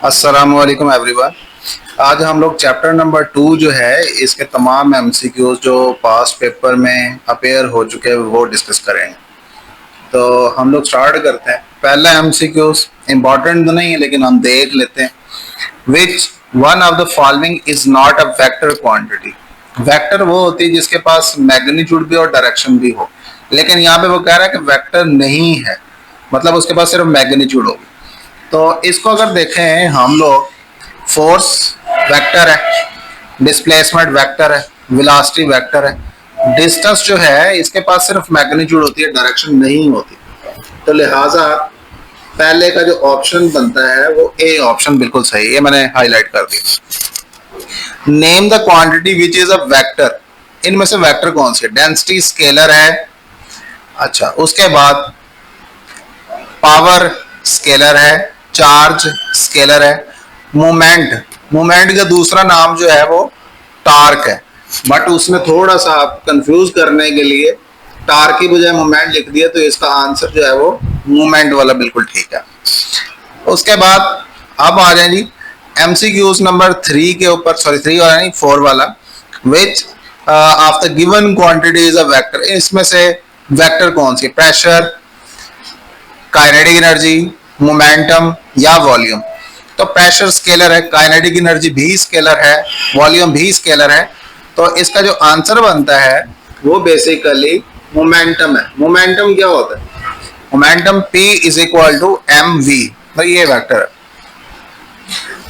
अस्सलाम वालेकुम एवरीवन। आज हम लोग चैप्टर नंबर 2 जो है इसके तमाम एमसीक्यूज जो पास्ट पेपर में अपेयर हो चुके हैं वो डिस्कस करेंगे। तो हम लोग स्टार्ट करते हैं। पहला एमसीक्यूज इम्पॉर्टेंट तो नहीं है लेकिन हम देख लेते हैं। Which one of the following is not a vector quantity. Vector वो होती है जिसके पास मैग्नीट्यूड भी और डायरेक्शन भी हो, लेकिन यहाँ पे वो कह रहा है कि वेक्टर नहीं है, मतलब उसके पास सिर्फ मैग्नीट्यूड होगी। तो इसको अगर देखें हम लोग, फोर्स वेक्टर है, डिस्प्लेसमेंट वेक्टर है, वेलोसिटी वेक्टर है। डिस्टेंस जो है इसके पास सिर्फ मैग्नीट्यूड होती है, डायरेक्शन नहीं होती। तो लिहाजा पहले का जो ऑप्शन बनता है वो ए ऑप्शन बिल्कुल सही है, ये मैंने हाईलाइट कर दिया। Name the quantity which is a vector. इनमें से वेक्टर कौन सी है? डेंसिटी स्केलर है, अच्छा, उसके बाद पावर स्केलर है, चार्ज स्केलर है, मोमेंट, मोमेंट का दूसरा नाम जो है वो टार्क है, बट उसमें थोड़ा सा आप कंफ्यूज करने के लिए टार्क की बजाय मोमेंट लिख दिया, तो इसका आंसर जो है वो मोमेंट वाला बिल्कुल ठीक है। उसके बाद अब आ जाए जी एमसीक्यूज नंबर 3 के ऊपर, सॉरी 3 वाला नहीं 4 वाला। Which of the given quantity is a vector. इसमें से वेक्टर कौन सी? प्रेशर, काइनेटिक एनर्जी, मोमेंटम या वॉल्यूम। तो प्रेशर स्केलर है, काइनेटिक एनर्जी भी स्केलर है, वॉल्यूम भी स्केलर है। तो इसका जो आंसर बनता है वो बेसिकली मोमेंटम है। मोमेंटम क्या होता है? Momentum P is equal to mv। तो ये वेक्टर है।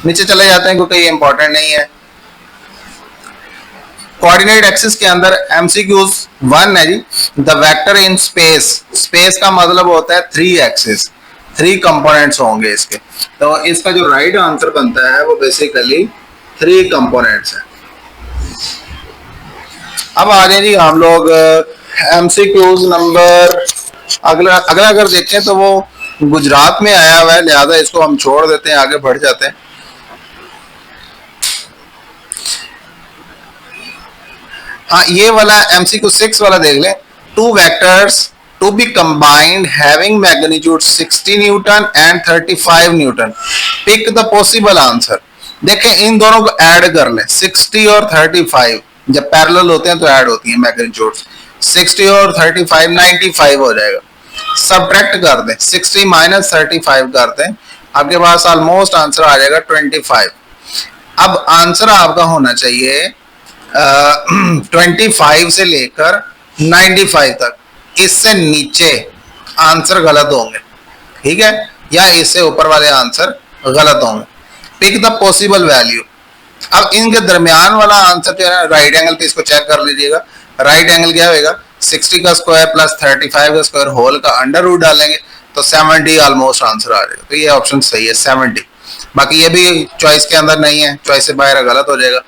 नीचे चले जाते हैं क्योंकि ये इंपॉर्टेंट नहीं है। कोऑर्डिनेट एक्सिस के अंदर एमसीक्यूज 1 है जी, the vector in space. Space का मतलब होता है 3 एक्सिस, 3 कंपोनेंट्स होंगे इसके। तो इसका जो राइट आंसर बनता है वो बेसिकली 3 कंपोनेंट्स है। अब आ जाए जी हम लोग एमसीक्यूज नंबर, अगला अगर देखें तो वो गुजरात में आया हुआ है, लिहाजा इसको हम छोड़ देते हैं, आगे बढ़ जाते हैं। हाँ, ये वाला एमसीक्यू 6 वाला देख लें। Two vectors to be combined having magnitude 60 newton and 35 newton, pick the possible answer. देखें इन दोनों को ऐड कर लें, 60 और 35 जब पैरेलल होते हैं तो ऐड होती है मैग्नीट्यूड। 60 और 35 95 हो जाएगा। सब्ट्रैक्ट कर दें, 60 माइनस 35 करते हैं, आपके पास ऑलमोस्ट आंसर आ जाएगा 25। अब आंसर आपका होना चाहिए 25 से लेकर 95 तक। इससे नीचे आंसर गलत होंगे, ठीक है, या इससे ऊपर वाले आंसर गलत होंगे। Pick the possible value. अब इनके दरमियान वाला आंसर जो है राइट एंगल पे, इसको चेक कर लीजिएगा। राइट एंगल क्या होगा? 60 का स्क्वायर प्लस 35 का स्क्वायर होल का अंडर रूट डालेंगे तो 70 ऑलमोस्ट आंसर आ जाएगा। तो ये ऑप्शन सही है 70। बाकी ये भी चॉइस के अंदर नहीं है, चॉइस से बाहर गलत हो जाएगा।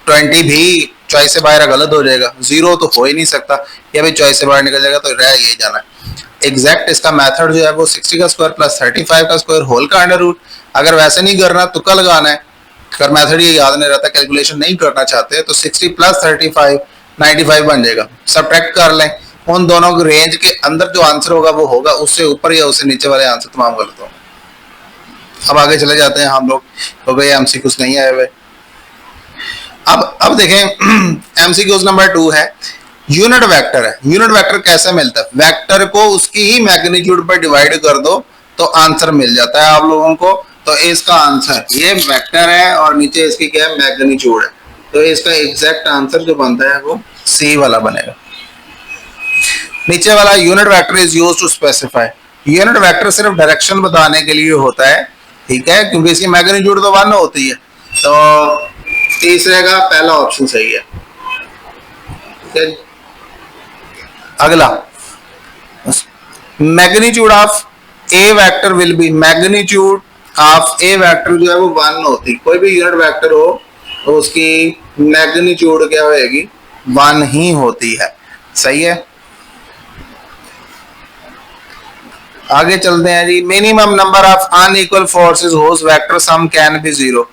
20 भी चॉइस से बाहर गलत हो जाएगा। 0 तो हो ही नहीं सकता, ये भी चॉइस से बाहर निकल जाएगा, तो रह यही जाना है। एग्जैक्ट इसका मेथड जो है वो 60 का स्क्वायर प्लस 35 का स्क्वायर होल का अंडर रूट। अगर वैसे नहीं करना तुक्का लगाना है, अगर मेथड ये याद नहीं रहता, कैलकुलेशन नहीं करना चाहते, तो 60 प्लस 35 95 बन जाएगा। सब्ट्रैक्ट कर लें, उन दोनों के रेंज के अंदर जो आंसर होगा वो होगा, उससे ऊपर या उससे नीचे वाले आंसर तमाम गलत होंगे। अब आगे चले जाते हैं हम लोग, तो भाई एमसीक्यूज नहीं आए हुए। अब देखें एमसीक्यूज नंबर 2 है, यूनिट वेक्टर है। यूनिट वेक्टर कैसे मिलता है? वेक्टर को उसकी ही मैग्नीट्यूड पर डिवाइड कर दो तो आंसर मिल जाता है आप लोगों को। तो इसका आंसर, ये वेक्टर है और नीचे इसकी क्या है? मैग्नीट्यूड है। तो इसका एग्जैक्ट आंसर जो बनता है वो सी वाला बनेगा। नीचे वाला unit vector is used to specify. Unit vector सिर्फ डायरेक्शन बताने के लिए होता है, ठीक है, क्योंकि इसकी मैग्नीट्यूड तो 1 होती है। तो तीसरे का पहला ऑप्शन सही है। अगला, magnitude of A vector will be, magnitude of A vector जो है वो 1 होती। कोई भी यूनिट वेक्टर हो तो उसकी मैग्नीट्यूड क्या होगी? 1 ही होती है। सही है। आगे चलते हैं जी। Minimum number of unequal forces whose vector sum can be 0।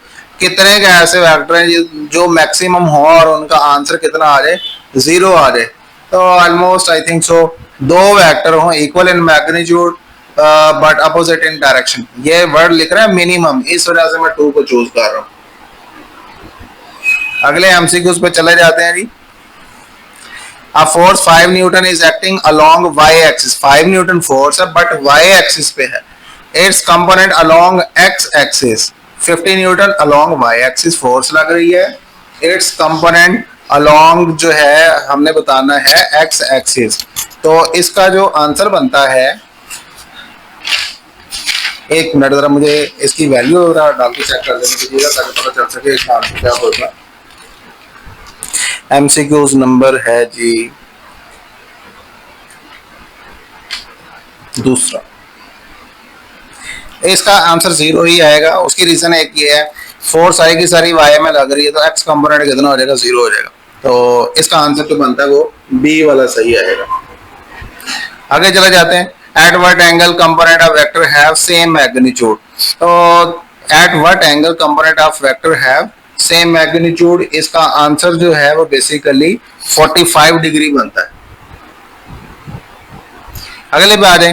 कितने के ऐसे वेक्टर हैं जो मैक्सिमम हो और उनका आंसर कितना आ जाए? 0 आ जाए। तो almost I think so 2 vector हो equal in magnitude but opposite in direction. ये वर्ड लिख रहा है मिनिमम, इस वजह से मैं 2 को चूज कर रहा हूं। अगले एमसीक्यूज पे चले जाते हैं जी। A force 5 Newton is acting along y axis। 5 Newton force है बट y एक्सिस पे है। Its component along x axis 50 Newton along y axis force लग रही है। Its component along जो है हमने बताना है x axis। तो इसका जो आंसर बनता है, एक मिनट जरा मुझे इसकी वैल्यू डाल के चेक कर देने दीजिएगा ताकि पता चल सके इसका आंसर क्या होगा। एमसीक्यूज नंबर है जी दूसरा। इसका आंसर 0 ही आएगा। उसकी रीजन एक ये है, फोर्स आएगी सारी वाई में लग रही है तो एक्स कंपोनेंट कितना हो जाएगा, 0 हो जाएगा। तो इसका आंसर जो बनता है वो बी वाला सही आएगा। आगे चले जाते हैं। At what angle component of vector have same magnitude. तो at what angle component of vector have same magnitude, इसका आंसर जो है वो बेसिकली 45 डिग्री बनता है। अगले पे आ जाए।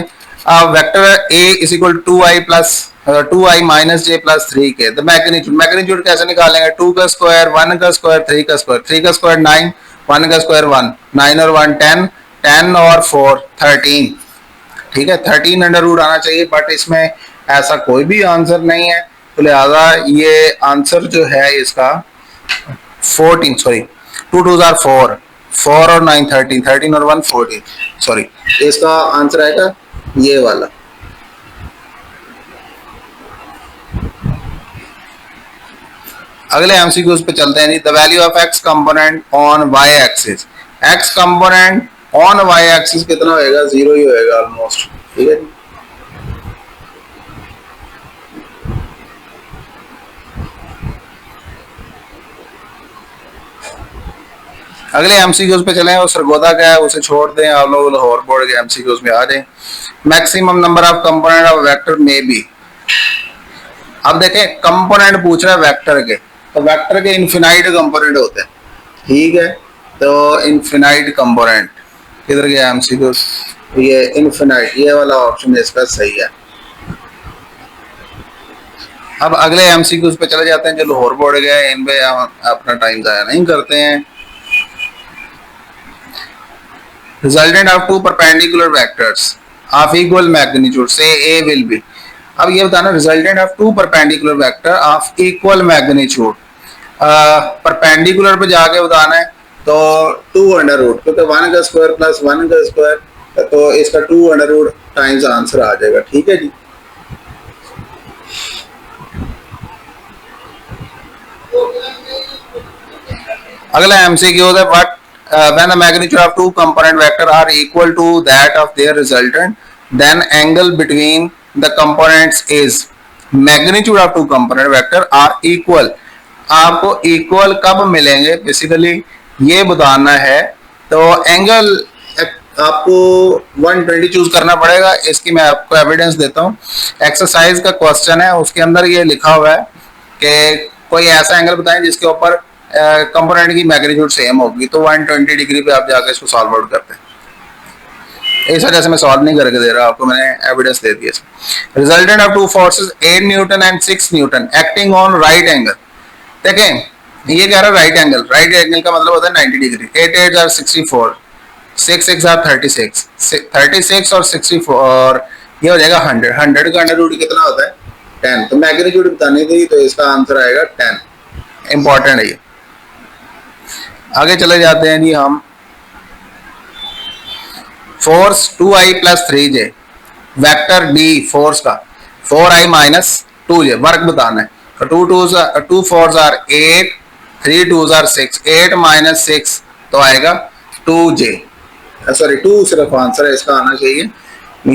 Vector A is equal to i plus 2i minus j plus 3k। तो मैग्नीट्यूड कैसे निकालेंगे, 2 का स्क्वायर, 1 का स्क्वायर, 3 का स्क्वायर, 3 का स्क्वायर 9, 1 का स्क्वायर 1, 9 और 1 10, 10 और 4 13। ठीक है, 13 अंडर रूट आना चाहिए बट इसमें ऐसा कोई भी आंसर नहीं है, तो लिहाजा ये आंसर जो है इसका 14, सॉरी 2 2 आर 4, 4 और 9 13, 13 और 1 14, सॉरी इसका आंसर आएगा ये वाला। अगले एमसीक्यूज पे चलते हैं जी। The value of x component on y axis. X component on y axis कितना होएगा, 0 ही होएगा ऑलमोस्ट। ठीक है, अगले एमसीक्यूज पे चलें। वो सरगोदा का है उसे छोड़ दें, आप लोग लाहौर बोर्ड के एमसीक्यूज में आ जाए। Maximum number of component of vector में बी। अब देखें कंपोनेंट पूछ रहा है वेक्टर के, तो वेक्टर के इनफिनाइट कंपोनेंट होते हैं। ठीक है, तो इनफिनाइट कंपोनेंट किधर गया एमसीक्यू, ये इनफिनाइट, ये वाला ऑप्शन इसका सही है। अब अगले एमसीक्यूज पे चले जाते हैं जो लाहौर बोर्ड गए, इन पे अपना टाइम जाया नहीं करते हैं। Resultant of two perpendicular vectors of equal magnitude से ए विल बी। अब ये बताना resultant of two perpendicular vector of equal magnitude. Perpendicular पे जाके बताना है तो 2 अंडर रूट, क्योंकि 1 का स्क्वायर प्लस 1 का स्क्वायर, तो इसका 2 अंडर रूट टाइम्स आंसर आ जाएगा। ठीक है जी, अगला एमसीक्यू है what when the magnitude of two component vector are equal to that of their resultant, then angle between the components is। magnitude of two component vector are equal, आपको equal कब मिलेंगे basically ये बताना है। तो angle आपको 120 choose करना पड़ेगा। इसकी मैं आपको एविडेंस देता हूँ। एक्सरसाइज का क्वेश्चन है, उसके अंदर ये लिखा हुआ है कि कोई ऐसा एंगल बताएं जिसके ऊपर कंपोनेंट की मैग्नीट्यूड सेम होगी, तो 120 डिग्री पे आप जाकर इसको सॉल्व आउट करते हैं। इस वजह से मैं सॉल्व नहीं करके दे रहा आपको, मैंने एविडेंस दे दिया। Resultant of two forces 8 Newton and 6 Newton acting on right angle. देखें ये कह रहा है राइट एंगल, राइट एंगल का मतलब होता है 90 डिग्री। 8 8 आर 64, 6 6 आर 36, 36 और 64 और ये हो जाएगा 100। 100 का अंडर रूट कितना होता है, 10। तो मैग्नीट्यूड बतानी थी, तो इसका आंसर आएगा 10। इंपॉर्टेंट है ये। आगे चले जाते हैं जी हम। Force 2i plus 3j, vector D force का 4i माइनस 2j, वर्क बताना है। तो 2 4s are 8, 3 2s are 6, 8 minus 6 तो आएगा 2j, सॉरी 2 सिर्फ आंसर है, इसका आना चाहिए।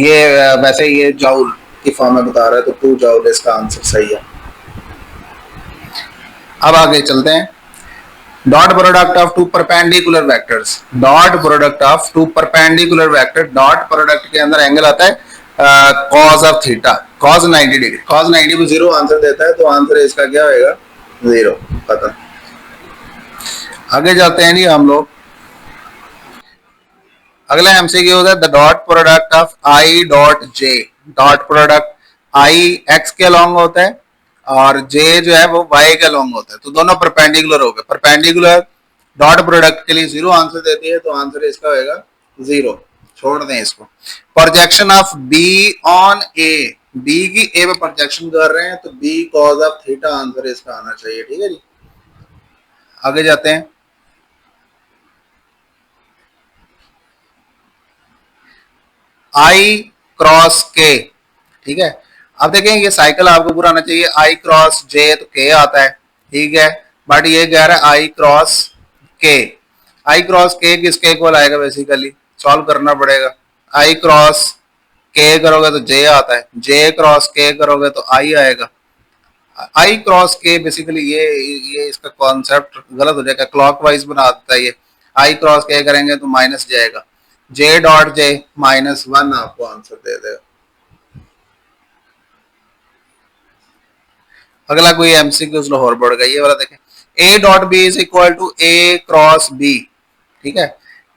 ये वैसे ये जाउल की फॉर्म में बता रहा है, तो 2 जाउल इसका आंसर सही है। अब आगे चलते हैं। Dot product of two perpendicular vectors, dot product of two perpendicular vector, dot product के अंदर एंगल आता है cos of theta, cos 90 degree. Cos 90 पे 0 आंसर देता है, तो आंसर इसका क्या होएगा, 0। पता। आगे जाते हैं जी हम लोग। अगला एमसीक्यू है the dot product of I dot J. Dot product I x के अलोंग होता है और जे जो है वो वाई के अलोंग होता है, तो दोनों परपेंडिकुलर हो गए। परपेंडिकुलर डॉट प्रोडक्ट के लिए 0 आंसर देती है, तो आंसर इसका होगा 0। छोड़ दें इसको। Projection of B on A, B की ए पे प्रोजेक्शन कर रहे हैं तो B cos of theta answer इसका आना चाहिए। ठीक है जी, आगे जाते हैं। आई क्रॉस के, ठीक है। अब देखें ये साइकिल आपको पूरा आना चाहिए। आई क्रॉस जे तो के आता है, ठीक है, बट ये कह रहा है आई क्रॉस के। आई क्रॉस के किसके इक्वल आएगा, बेसिकली सॉल्व करना पड़ेगा। आई क्रॉस के करोगे तो जे आता है, जे क्रॉस के करोगे तो आई आएगा। आई क्रॉस के बेसिकली ये इसका कॉन्सेप्ट गलत हो जाएगा, क्लॉकवाइज बना देता है ये। आई क्रॉस के करेंगे तो माइनस जाएगा, जे डॉट जे -1 आपको आंसर दे देगा। अगला कोई एमसीक्यू लाहौर बोर्ड का ये वाला देखें। A dot B is equal to A cross B, ठीक है।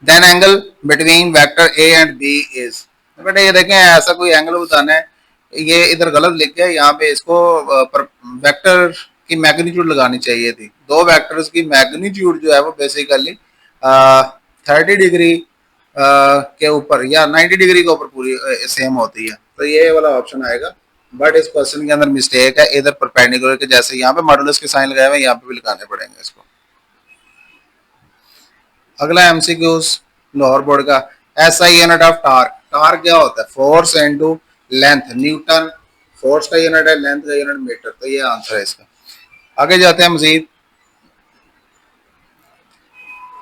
Then angle between vector A and B is. बेटा ये देखें ऐसा कोई एंगल बताना है, ये इधर गलत लिख के यहाँ पे इसको वेक्टर की मैग्नीट्यूड लगानी चाहिए थी। दो वेक्टर्स की मैग्नीट्यूड जो है वो बेसिकली 30 डिग्री के ऊपर या 90 डिग्री के ऊपर पूरी सेम होती है, तो ये वाला ऑप्शन आएगा। बट इस क्वेश्चन के अंदर मिस्टेक है, इधर परपेंडिकुलर के जैसे यहाँ पे मॉडुलस के साइन लगाए हुए यहाँ पे भी लगाने पड़ेंगे इसको। अगला एमसीक्यूज लाहौर बोर्ड का, SI unit of torque. Torque क्या होता है, force into length. Newton force का यूनिट है, लेंथ का यूनिट मीटर, तो ये आंसर है इसका। आगे जाते हैं मजीद।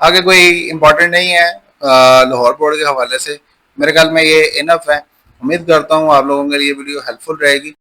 आगे कोई इंपॉर्टेंट नहीं है लाहौर बोर्ड के हवाले से, मेरे ख्याल में ये इनफ है। उम्मीद करता हूँ आप लोगों के लिए वीडियो हेल्पफुल रहेगी।